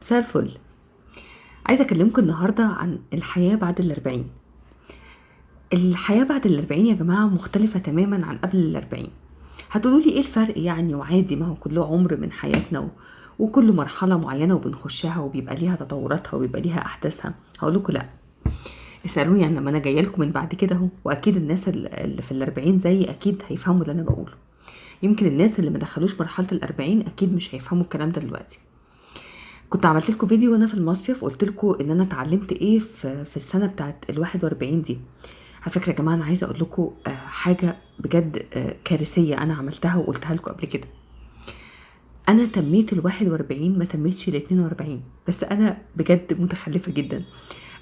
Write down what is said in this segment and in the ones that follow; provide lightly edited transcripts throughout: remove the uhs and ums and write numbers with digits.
مساء الفل. عايزة أكلمكم النهاردة عن الحياة بعد الأربعين. الحياة بعد الأربعين يا جماعة مختلفة تماما عن قبل الأربعين. هتقولولي إيه الفرق يعني؟ وعادي، ما هو كله عمر من حياتنا وكل مرحلة معينة وبنخشها وبيبقى ليها تطوراتها وبيبقى ليها أحداثها. هقولكوا لأ، اسألوني يعني لما أنا جاية لكم من بعد كده أهو، وأكيد الناس اللي في الأربعين زي أكيد هيفهموا اللي أنا بقوله. يمكن الناس اللي ما دخلوش مرحلة الأربعين أكيد مش هيفهموا الكلام ده دلوقتي. كنت عملت لكم فيديو وانا في المصيف، قلت لكم ان انا اتعلمت ايه في السنه بتاعت ال41 دي. على فكره يا جماعه، انا عايزه اقول لكم حاجه بجد كارثيه انا عملتها وقلتها لكم قبل كده. انا تميت ال41 ما تميتش ال42، بس انا بجد متخلفه جدا.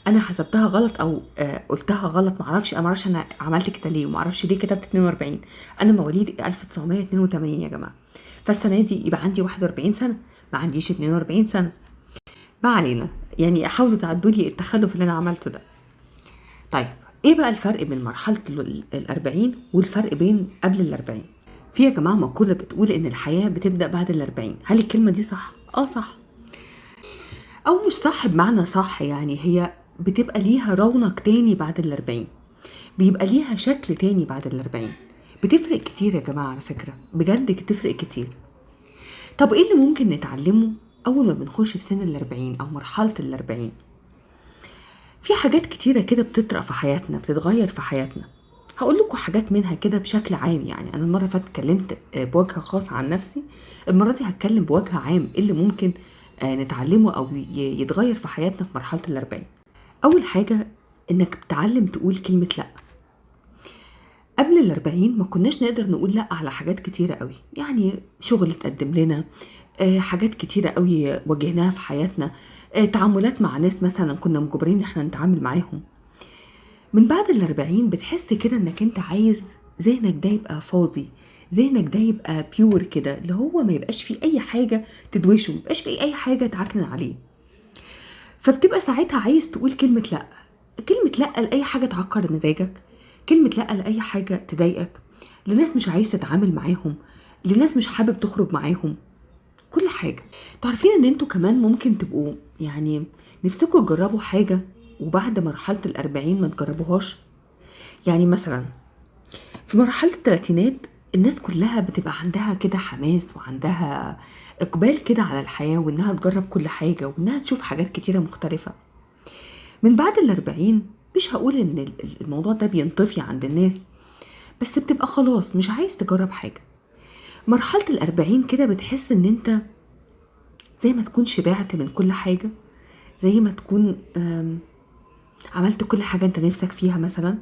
انا حسبتها غلط او قلتها غلط، معرفش انا عملت كده ليه ومعرفش ليه كتبت 42. انا مواليد 1982 يا جماعه، فالسنه دي يبقى عندي 41 سنه، ما عنديش 42 سنه. ما علينا، يعني حاولوا تعدوا لي التخلف اللي انا عملته ده. طيب، ايه بقى الفرق بين مرحله الأربعين والفرق بين قبل الأربعين؟ في يا جماعه مقوله بتقول ان الحياه بتبدا بعد الأربعين. هل الكلمه دي صح؟ صح، او مش صح بمعنى صح، يعني هي بتبقى ليها رونق تاني بعد الأربعين، بيبقى ليها شكل تاني بعد الأربعين. بتفرق كتير يا جماعه، على فكره بجد بتفرق كتير. طب ايه اللي ممكن نتعلمه اول ما بنخش في سن الأربعين او مرحله الأربعين؟ في حاجات كتيرة كده بتطرق في حياتنا، بتتغير في حياتنا. هقول لكم حاجات منها كده بشكل عام. يعني انا المره اللي فاتت اتكلمت بوجه خاص عن نفسي، المره دي هتكلم بوجه عام ايه اللي ممكن نتعلمه او يتغير في حياتنا في مرحله الأربعين. اول حاجه، انك بتتعلم تقول كلمه لا. قبل الأربعين ما كناش نقدر نقول لا على حاجات كتيرة قوي، يعني شغل اتقدم لنا، حاجات كتيرة قوي واجهناها في حياتنا، تعاملات مع ناس مثلا كنا مجبرين ان احنا نتعامل معاهم. من بعد الأربعين بتحس كده انك انت عايز ذهنك ده يبقى فاضي، ذهنك ده يبقى بيور كده، اللي هو ما يبقاش فيه اي حاجة تدوشه، ما يبقاش فيه اي حاجة تعكنن عليه. فبتبقى ساعتها عايز تقول كلمة لأ. كلمة لأ لأي حاجة تعكر مزاجك، كلمة لأ لأي حاجة تضايقك، لناس مش عايز تتعامل معاهم، لناس مش حابب تخرج معاهم، كل حاجة. تعرفين ان انتوا كمان ممكن تبقوا يعني نفسكوا تجربوا حاجة وبعد مرحلة الأربعين ما تجربوهاش. يعني مثلا في مرحلة الثلاثينات الناس كلها بتبقى عندها كده حماس وعندها إقبال كده على الحياة، وإنها تجرب كل حاجة وإنها تشوف حاجات كتيرة مختلفة. من بعد الأربعين مش هقول إن الموضوع ده بينطفي عند الناس، بس بتبقى خلاص مش عايز تجرب حاجة. مرحلة الأربعين كده بتحس إن أنت زي ما تكون شبعت من كل حاجة، زي ما تكون عملت كل حاجة أنت نفسك فيها. مثلا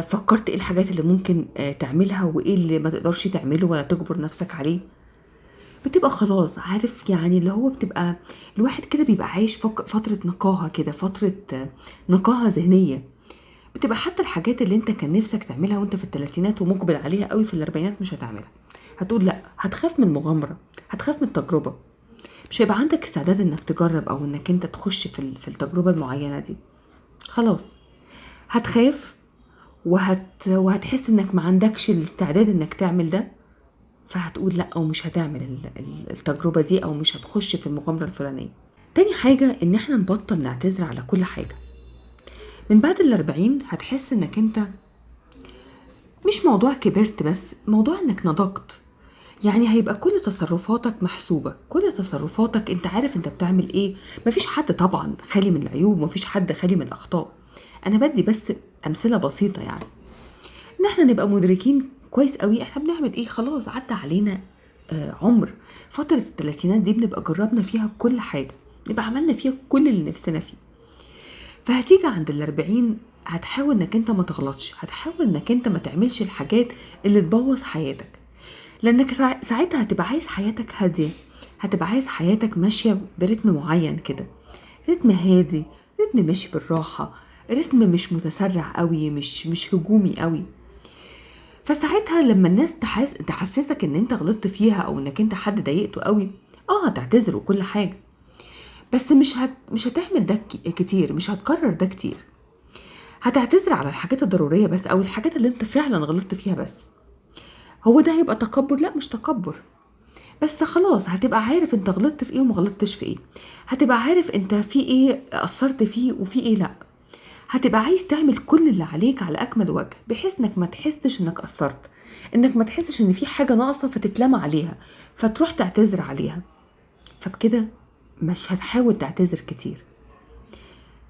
فكرت ايه الحاجات اللي ممكن تعملها وايه اللي ما تقدرش تعمله ولا تجبر نفسك عليه. بتبقى خلاص عارف، يعني اللي هو بتبقى الواحد كده بيبقى عايش فترة نقاهة كده، فترة نقاهة ذهنية. بتبقى حتى الحاجات اللي انت كان نفسك تعملها وانت في الثلاثينات ومقبل عليها قوي في الأربعينات مش هتعملها. هتقول لا، هتخاف من المغامرة، هتخاف من التجربة، مش هيبقى عندك استعداد انك تجرب او انك انت تخش في التجربة المعينة دي. خلاص هتخاف وهتحس انك ما عندكش الاستعداد انك تعمل ده، فهتقول لا او مش هتعمل التجربة دي او مش هتخش في المغامرة الفلانية. تاني حاجة ان احنا نبطل نعتذر على كل حاجة. من بعد الأربعين هتحس انك انت مش موضوع كبرت، بس موضوع انك نضجت. يعني هيبقى كل تصرفاتك محسوبة، كل تصرفاتك انت عارف انت بتعمل ايه. مفيش حد طبعا خالي من العيوب، مفيش حد خالي من الأخطاء. انا بدي بس امثلة بسيطة، يعني ان احنا نبقى مدركين كويس قوي احنا بنعمل ايه. خلاص عدى علينا عمر. فترة الثلاثينات دي بنبقى جربنا فيها كل حاجة، نبقى عملنا فيها كل اللي نفسنا فيه. فهتيجي عند الأربعين هتحاول انك انت ما تغلطش، هتحاول انك انت ما تعملش الحاجات اللي تبوظ حياتك، لانك ساعتها هتبقى عايز حياتك هادية، هتبقى عايز حياتك ماشية برتم معين كده، رتم هادي، رتم ماشي بالراحة، رتم مش متسرع قوي، مش هجومي قوي. فساعتها لما الناس تحسسك ان انت غلطت فيها او انك انت حد ضايقته قوي، هتعتذر وكل حاجة، بس مش هتعمل ده كتير، مش هتكرر ده كتير. هتعتذر على الحاجات الضرورية بس، او الحاجات اللي انت فعلا غلطت فيها بس. هو ده هيبقى تكبر؟ لا، مش تكبر. بس خلاص هتبقى عارف انت غلطت في ايه وما غلطتش في ايه، هتبقى عارف انت في ايه قصرت فيه وفي ايه لا، هتبقى عايز تعمل كل اللي عليك على اكمل وجه، بحيث انك ما تحسش انك قصرت، انك ما تحسش ان في حاجة ناقصة فتتلام عليها فتروح تعتذر عليها. فبكده مش هتحاول تعتذر كتير،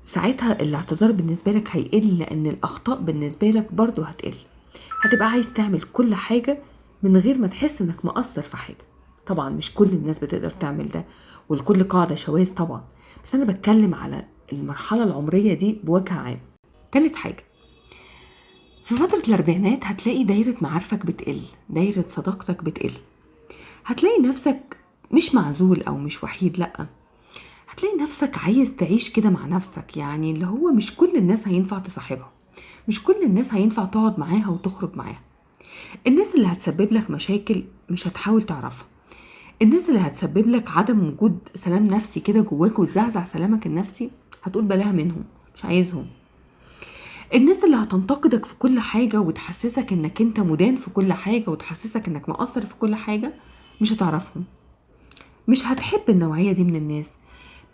ساعتها الاعتذار بالنسبة لك هيقل، لان الاخطاء بالنسبة لك برضو هتقل. هتبقى عايز تعمل كل حاجة من غير ما تحس انك مقصر في حاجة. طبعا مش كل الناس بتقدر تعمل ده، والكل قاعدة شواذ طبعا، بس انا بتكلم على المرحلة العمرية دي بوجه عام. تالت حاجة، في فترة الأربعينات هتلاقي دايرة معارفك بتقل، دايرة صداقتك بتقل، هتلاقي نفسك مش معزول أو مش وحيد، لأ، هتلاقي نفسك عايز تعيش كده مع نفسك، يعني اللي هو مش كل الناس هينفع تصاحبها، مش كل الناس هينفع تقعد معاها وتخرج معاها. الناس اللي هتسبب لك مشاكل مش هتحاول تعرفها، الناس اللي هتسبب لك عدم وجود سلام نفسي كده جواك وتزعزع سلامك النفسي هتقول بلاها منهم، مش عايزهم. الناس اللي هتنتقدك في كل حاجة وتحسسك انك انت مدان في كل حاجة وتحسسك انك مقصر في كل حاجة مش هتعرفهم. مش هتحب النوعية دي من الناس،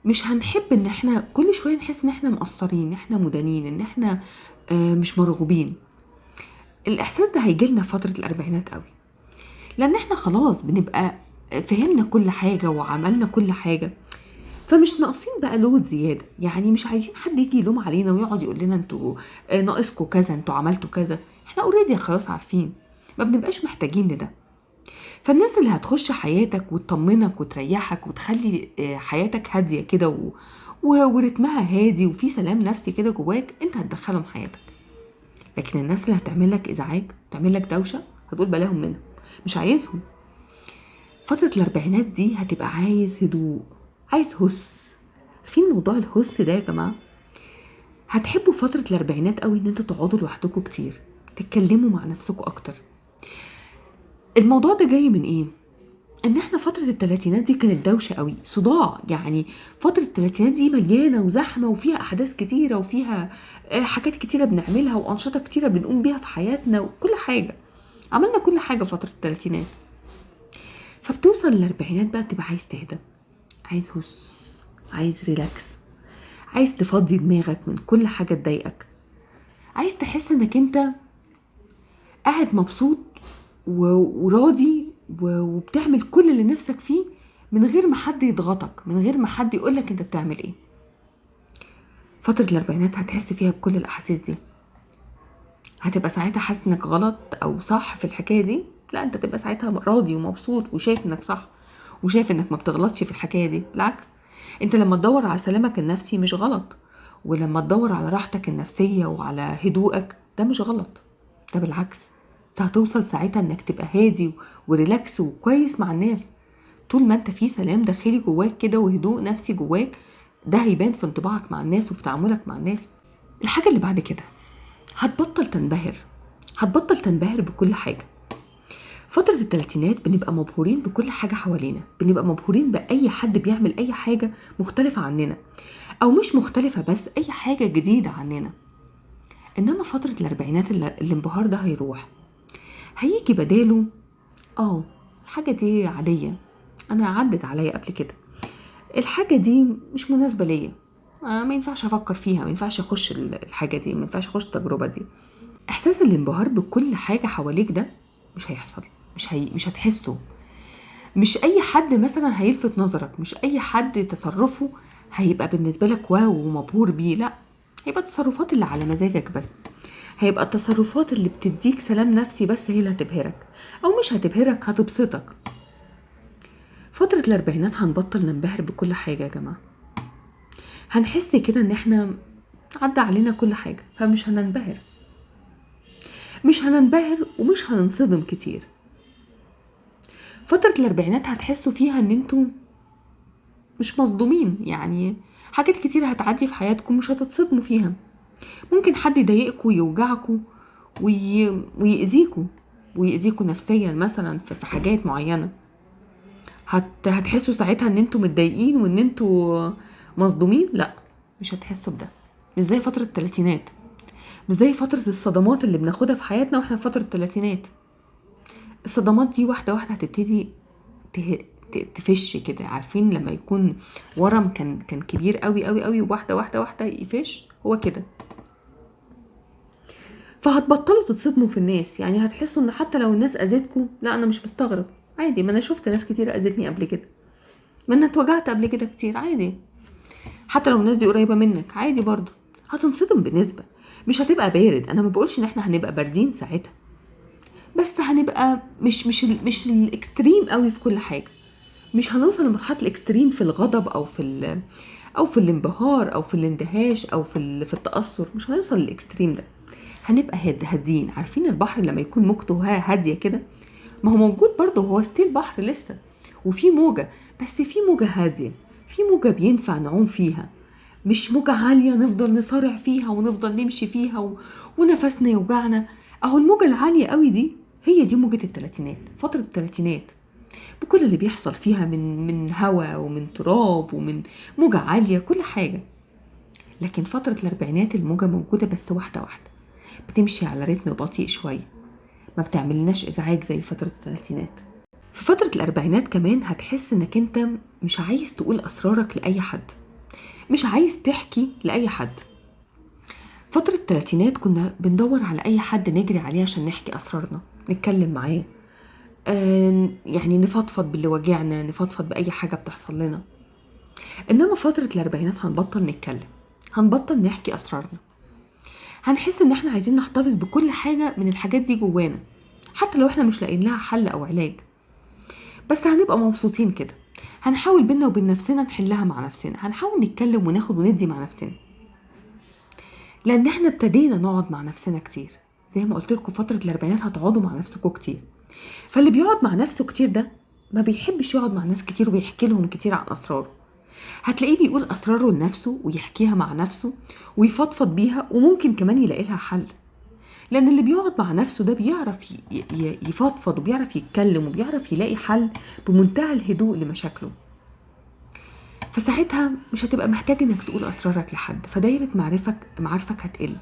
مش هنحب ان احنا كل شوية نحس ان احنا مقصرين، ان احنا مدانين، ان احنا مش مرغوبين. الاحساس ده هيجيلنا في فترة الاربعينات قوي، لان احنا خلاص بنبقى فهمنا كل حاجة وعملنا كل حاجة، فمش ناقصين بقى لود زيادة. يعني مش عايزين حد يجي يلوم علينا ويقعد يقول لنا انتوا ناقصكوا كذا، انتوا عملتوا كذا، احنا اوريدي خلاص عارفين، ما بنبقاش محتاجين لده. فالناس اللي هتخش حياتك وتطمنك وتريحك وتخلي حياتك هادية كده ورتمها هادي وفي سلام نفسي كده جواك، انت هتدخلهم حياتك. لكن الناس اللي هتعمل لك ازعاج، تعمل لك دوشة، هتقول بلاهم منهم، مش عايزهم. فترة الاربعينات دي هتبقى عايز هدوء، عايز هس. في موضوع الهس ده يا جماعة، هتحبوا فترة الاربعينات قوي ان انتوا تقعدوا لوحدكم كتير، تتكلموا مع نفسكم اكتر. الموضوع ده جاي من ايه؟ ان احنا فترة التلاتينات دي كانت دوشة قوي، صداع. يعني فترة التلاتينات دي مليانة وزحمة وفيها احداث كتيرة وفيها حاجات كتيرة بنعملها وانشطة كتيرة بنقوم بيها في حياتنا وكل حاجة، عملنا كل حاجة فترة التلاتينات. فبتوصل للاربعينات بقى بتبقى عايز تهدى، عايز هس، عايز ريلاكس، عايز تفضي دماغك من كل حاجة تضايقك، عايز تحس انك انت قاعد مبسوط وراضي وبتعمل كل اللي نفسك فيه من غير ما حد يضغطك، من غير ما حد يقولك انت بتعمل ايه. فترة الاربعينات هتحس فيها بكل الاحاسيس دي. هتبقى ساعتها حاسس انك غلط او صح في الحكاية دي؟ لا، انت تبقى ساعتها راضي ومبسوط وشايف انك صح وشايف انك ما بتغلطش في الحكاية دي. بالعكس، انت لما تدور على سلامك النفسي مش غلط، ولما تدور على راحتك النفسية وعلى هدوءك ده مش غلط، ده بالعكس. انت هتوصل ساعتها انك تبقى هادي وريلاكس وكويس مع الناس. طول ما انت في سلام داخلي جواك كده وهدوء نفسي جواك، ده هيبان في انطباعك مع الناس وفي تعاملك مع الناس. الحاجة اللي بعد كده، هتبطل تنبهر، هتبطل تنبهر بكل حاجة. فترة التلاتينات بنبقى مبهورين بكل حاجة حوالينا، بنبقى مبهورين بأي حد بيعمل أي حاجة مختلفة عننا، أو مش مختلفة بس أي حاجة جديدة عننا. إنما فترة الأربعينات الانبهار ده هيروح، هيجي بداله الحاجة دي عادية، أنا عدت عليا قبل كده، الحاجة دي مش مناسبة ليا، ما ينفعش أفكر فيها، ما ينفعش أخش الحاجة دي، ما ينفعش أخش التجربة دي. إحساس الانبهار بكل حاجة حواليك ده مش هيحصل، مش هتحسه. مش اي حد مثلا هيلفت نظرك، مش اي حد تصرفه هيبقى بالنسبة لك واو ومبهور بيه، لا، هيبقى التصرفات اللي على مزاجك بس، هيبقى التصرفات اللي بتديك سلام نفسي بس هي اللي هتبهرك، او مش هتبهرك، هتبسطك. فترة الاربعينات هنبطل ننبهر بكل حاجة يا جماعة، هنحس كده ان احنا عدى علينا كل حاجة، فمش هننبهر، مش هننبهر ومش هننصدم كتير. فترة الاربعينات هتحسوا فيها ان انتوا مش مصدومين، يعني حاجات كتير هتعدي في حياتكم مش هتتصدموا فيها. ممكن حد يضايقكم ويوجعكم ويأذيكوا نفسيا مثلا في حاجات معينة، هتحسوا ساعتها ان انتوا متضايقين وان انتوا مصدومين؟ لا، مش هتحسوا بده. مش زي فترة التلاتينات، مش زي فترة الصدمات اللي بناخدها في حياتنا واحنا في فترة التلاتينات. الصدمات دي واحدة واحدة هتبتدي تفش كده. عارفين لما يكون ورم كان كبير قوي قوي قوي، واحده واحده واحده يفش، هو كده. فهتبطلوا تتصدموا في الناس، يعني هتحسوا ان حتى لو الناس اذتكم، لا انا مش مستغرب، عادي، ما انا شفت ناس كتير اذتني قبل كده، ما انا اتوجعت قبل كده كتير، عادي. حتى لو الناس دي قريبه منك عادي برضو. هتنصدم بنسبه، مش هتبقى بارد. انا ما بقولش ان احنا هنبقى باردين ساعتها، بس هنبقى مش الاكستريم قوي في كل حاجه. مش هنوصل لمرحله الاكستريم في الغضب او في الانبهار او في الاندهاش او في التاثر. مش هنوصل للاكستريم ده. هنبقى هادين. عارفين البحر لما يكون موجته هاديه كده، ما هو موجود برضه، هو ستيل بحر لسه وفي موجه، بس في موجه هاديه، في موجه بينفع نعوم فيها، مش موجه عاليه نفضل نصارع فيها ونفضل نمشي فيها ونفسنا يوجعنا. اهو الموجه العاليه قوي دي هي دي موجه الثلاثينات، فتره الثلاثينات، بكل اللي بيحصل فيها من هواء ومن تراب ومن موجه عاليه، كل حاجه. لكن فتره الاربعينات الموجه موجوده بس واحده واحده، بتمشي على رتم بطيء شويه، ما بتعملناش ازعاج زي فتره الثلاثينات. في فتره الاربعينات كمان هتحس انك انت مش عايز تقول اسرارك لاي حد، مش عايز تحكي لاي حد. فتره الثلاثينات كنا بندور على اي حد نجري عليه عشان نحكي اسرارنا، نتكلم معاه، يعني نفضفض باللي وجعنا، نفضفض باي حاجه بتحصل لنا. انما فتره الاربعينات هنبطل نتكلم، هنبطل نحكي اسرارنا، هنحس ان احنا عايزين نحتفظ بكل حاجه من الحاجات دي جوانا، حتى لو احنا مش لاقيين لها حل او علاج، بس هنبقى مبسوطين كده. هنحاول بينا وبين نفسنا نحلها مع نفسنا، هنحاول نتكلم وناخد وندي مع نفسنا، لان احنا ابتدينا نقعد مع نفسنا كتير. زي ما قلت لكم فتره الاربعينات هتقعدوا مع نفسكم كتير. فاللي بيقعد مع نفسه كتير ده ما بيحبش يقعد مع ناس كتير ويحكي لهم كتير عن اسراره. هتلاقيه بيقول اسراره لنفسه ويحكيها مع نفسه ويفضفض بيها، وممكن كمان يلاقي لها حل. لان اللي بيقعد مع نفسه ده بيعرف يفضفض وبيعرف يتكلم وبيعرف يلاقي حل بمنتهى الهدوء لمشاكله. فساعتها مش هتبقى محتاج انك تقول اسرارك لحد، فدايرة معارفك هتقل،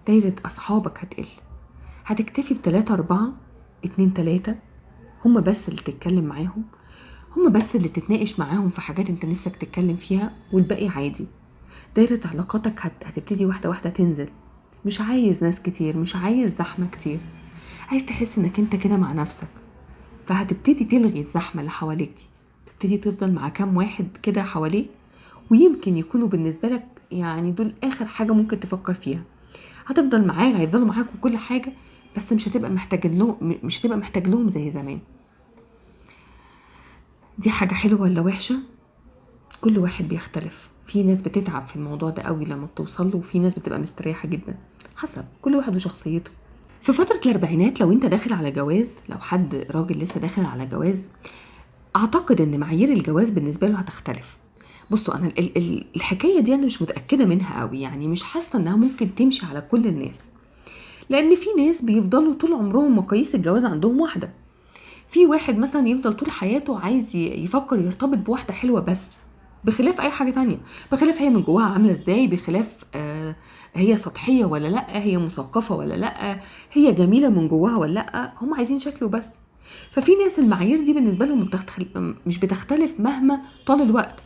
دايرة اصحابك هتقل، هتكتفي بتلاتة اربعة، اتنين تلاتة، هم بس اللي تتكلم معاهم، هم بس اللي تتناقش معاهم في حاجات انت نفسك تتكلم فيها، والباقي عادي. دايرة علاقاتك هتبتدي واحدة واحدة تنزل. مش عايز ناس كتير، مش عايز زحمة كتير، عايز تحس انك انت كده مع نفسك. فهتبتدي تلغي الزحمة اللي حواليك دي، تبتدي تفضل مع كام واحد كده حواليك، ويمكن يكونوا بالنسبة لك يعني دول آخر حاجة ممكن تفكر فيها. هتفضل معاك، هيفضلوا معاك وكل حاجة، بس مش هتبقى محتاج لهم زي زمان. دي حاجة حلوة ولا وحشة؟ كل واحد بيختلف. في ناس بتتعب في الموضوع ده قوي لما بتوصل له، وفي ناس بتبقى مستريحة جدا، حسب كل واحد وشخصيته. في فترة الاربعينات لو انت داخل على جواز، لو حد راجل لسه داخل على جواز، اعتقد ان معايير الجواز بالنسبة له هتختلف. بصوا، انا الحكاية دي انا مش متأكدة منها قوي، يعني مش حاسة انها ممكن تمشي على كل الناس، لان في ناس بيفضلوا طول عمرهم مقاييس الجواز عندهم واحدة. في واحد مثلا يفضل طول حياته عايز يفكر يرتبط بواحدة حلوة بس، بخلاف اي حاجة تانية، بخلاف هي من جواها عاملة ازاي، بخلاف هي سطحية ولا لا، هي مثقفة ولا لا، هي جميلة من جواها ولا لا، هم عايزين شكله بس. ففي ناس المعايير دي بالنسبة لهم مش بتختلف مهما طال الوقت.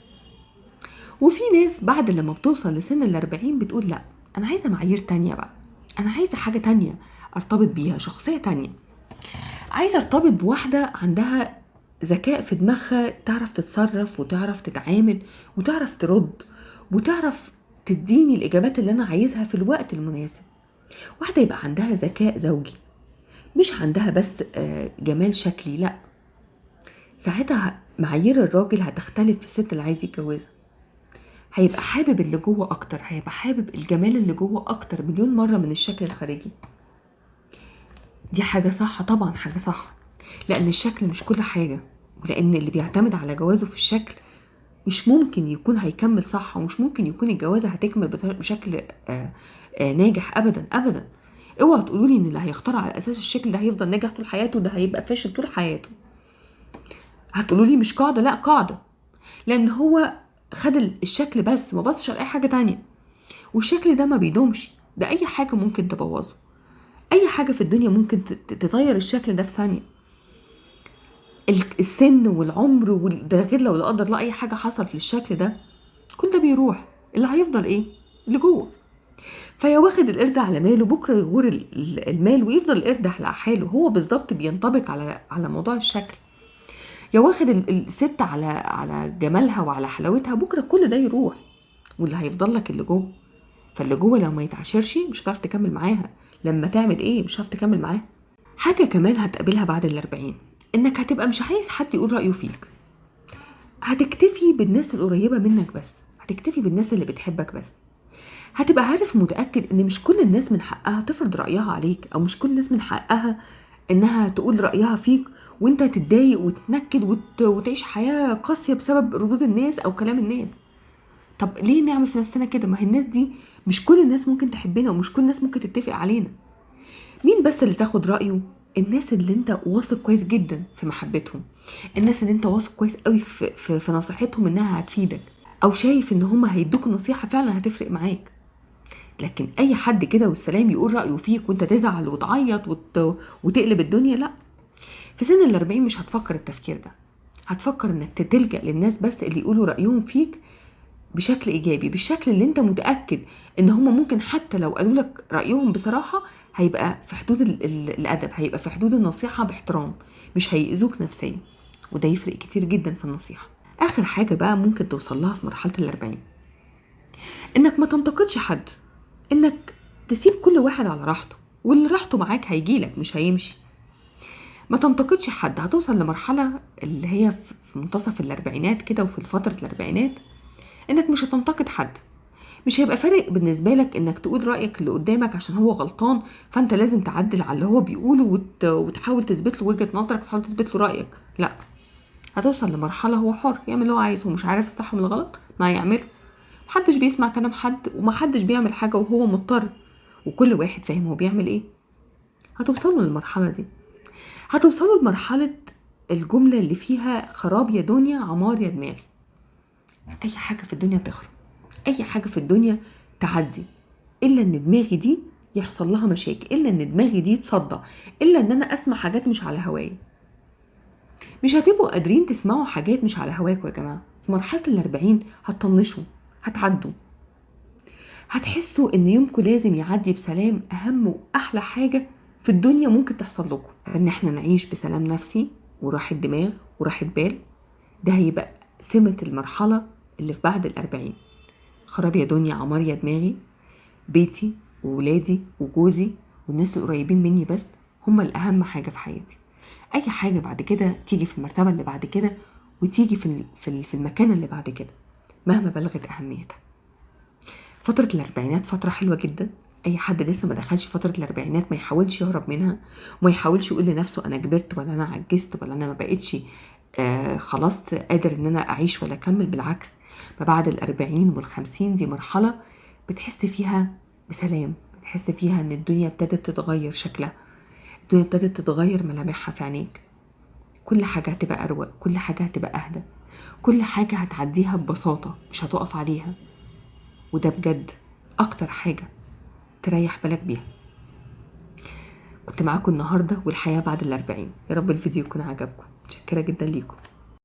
وفي ناس بعد لما بتوصل لسن الاربعين بتقول لا، انا عايزة معايير تانية بقى، انا عايزة حاجة تانية ارتبط بيها، شخصية تانية، عايزة ارتبط بواحدة عندها ذكاء في دماغها، تعرف تتصرف وتعرف تتعامل وتعرف ترد وتعرف تديني الإجابات اللي أنا عايزها في الوقت المناسب. واحدة يبقى عندها ذكاء زوجي، مش عندها بس جمال شكلي، لا. ساعتها معايير الراجل هتختلف في الست اللي عايز يتجوزها. هيبقى حابب اللي جوه أكتر، هيبقى حابب الجمال اللي جوه أكتر مليون مرة من الشكل الخارجي. دي حاجة صح طبعا، حاجة صح، لأن الشكل مش كل حاجة، ولأن اللي بيعتمد على جوازه في الشكل مش ممكن يكون هيكمل صح، ومش ممكن يكون الجوازة هتكمل بشكل ناجح أبدا أبدا. اوعوا تقولوا لي ان اللي هيختار على اساس الشكل ده هيفضل ناجح طول حياته، ده هيبقى فاشل طول حياته. هتقولوا لي مش قاعدة، لا قاعدة، لأن هو خد الشكل بس، ما بصش على أي حاجة تانية، والشكل ده ما بيدومش، ده أي حاجة ممكن تبوظه، أي حاجة في الدنيا ممكن تطير الشكل ده في ثانية. السن والعمر ده غير لو لا قدر الله اي حاجه حصلت للشكل ده، كل ده بيروح. اللي هيفضل ايه؟ اللي جوه. فيا واخد القرد على ماله، بكره يغور المال ويفضل القرد على حاله. هو بالظبط بينطبق على موضوع الشكل. يا واخد الست على جمالها وعلى حلاوتها، بكره كل ده يروح واللي هيفضل لك اللي جوه. فاللي جوه لو ما يتعاشرش مش هتعرف تكمل معاها. لما تعمل ايه؟ مش هتعرف تكمل معاها. حاجه كمان هتقابلها بعد ال40، انك هتبقى مش عايز حد يقول رايه فيك. هتكتفي بالناس القريبه منك بس، هتكتفي بالناس اللي بتحبك بس. هتبقى عارف متأكد ان مش كل الناس من حقها تفرض رأيها عليك، او مش كل الناس من حقها انها تقول رأيها فيك وانت تتضايق وتنكد وتعيش حياة قاسية بسبب ردود الناس او كلام الناس. طب ليه نعمل في نفسنا كده؟ ما هي الناس دي مش كل الناس ممكن تحبنا، ومش كل الناس ممكن تتفق علينا. مين بس اللي تاخد رأيه؟ الناس اللي انت واثق كويس جدا في محبتهم، الناس اللي انت واثق كويس قوي في نصيحتهم انها هتفيدك، او شايف ان هم هيدوك نصيحة فعلا هتفرق معاك. لكن اي حد كده والسلام يقول رأيه فيك وانت تزعل وتعيط وتقلب الدنيا، لا. في سن ال40 مش هتفكر التفكير ده. هتفكر انك تلجأ للناس بس اللي يقولوا رأيهم فيك بشكل ايجابي، بالشكل اللي انت متأكد ان هم ممكن حتى لو قالوا لك رأيهم بصراحة هيبقى في حدود الادب، هيبقى في حدود النصيحة باحترام، مش هيأذوك نفسيا. وده يفرق كتير جدا في النصيحة. اخر حاجة بقى ممكن توصل لها في مرحلة ال40، انك ما تنتقدش حد، انك تسيب كل واحد على راحته، واللي راحته معاك هيجيلك مش هيمشي. ما تنتقدش حد. هتوصل لمرحلة اللي هي في منتصف ال40 كده، وفي فترة ال40 انك مش هتنتقد حد. مش هيبقى فارق بالنسبة لك انك تقول رأيك اللي قدامك عشان هو غلطان فانت لازم تعدل على اللي هو بيقوله وتحاول تثبت له وجهة نظرك وتحاول تثبت له رأيك. لا، هتوصل لمرحلة هو حر يعمل اللي هو عايزه، ومش عارف الصح من الغلط ما يعمله. محدش بيسمع كلام حد، ومحدش بيعمل حاجة وهو مضطر، وكل واحد فاهم هو بيعمل ايه. هتوصلوا للمرحلة دي. هتوصلوا لمرحلة الجملة اللي فيها خراب يا دنيا عمار يا دماغي. اي حاجة في الدنيا تخرب، اي حاجة في الدنيا تعدي، الا ان دماغي دي يحصل لها مشاكل، الا ان دماغي دي تصدع، الا ان انا اسمع حاجات مش على هواي. مش هتبقوا قادرين تسمعوا حاجات مش على هواكوا يا جماعة. في مرحلة ال40 هتطنشوا، هتعدوا، هتحسوا ان يومكم لازم يعدي بسلام. اهم واحلى حاجة في الدنيا ممكن تحصل لكم ان احنا نعيش بسلام نفسي وراحة دماغ وراحة بال. ده هيبقى سمة المرحلة اللي في بعد ال40. خراب يا دنيا عمار يا دماغي. بيتي وولادي وجوزي والناس القريبين مني بس هما الأهم حاجة في حياتي. أي حاجة بعد كده تيجي في المرتبة اللي بعد كده، وتيجي في المكان اللي بعد كده مهما بلغت أهميتها. فترة ال40 فترة حلوة جدا. أي حد لسه ما دخلش فترة ال40 ما يحاولش يهرب منها، وما يحاولش يقول لنفسه أنا كبرت ولا أنا عجزت ولا أنا ما بقتش خلاص قادر إن أنا أعيش ولا أكمل. بالعكس، ما بعد ال40 وال50 دي مرحلة بتحس فيها بسلام، بتحس فيها إن الدنيا ابتدت تتغير شكلها، الدنيا ابتدت تتغير ملامحها في عينيك. كل حاجة هتبقى أروق، كل حاجة هتبقى أهدى، كل حاجة هتعديها ببساطة مش هتقف عليها. وده بجد أكتر حاجة تريح بالك بيها. كنت معاكم النهاردة والحياة بعد ال40. يا رب الفيديو يكون عجبكم. متشكرة جدا ليكم.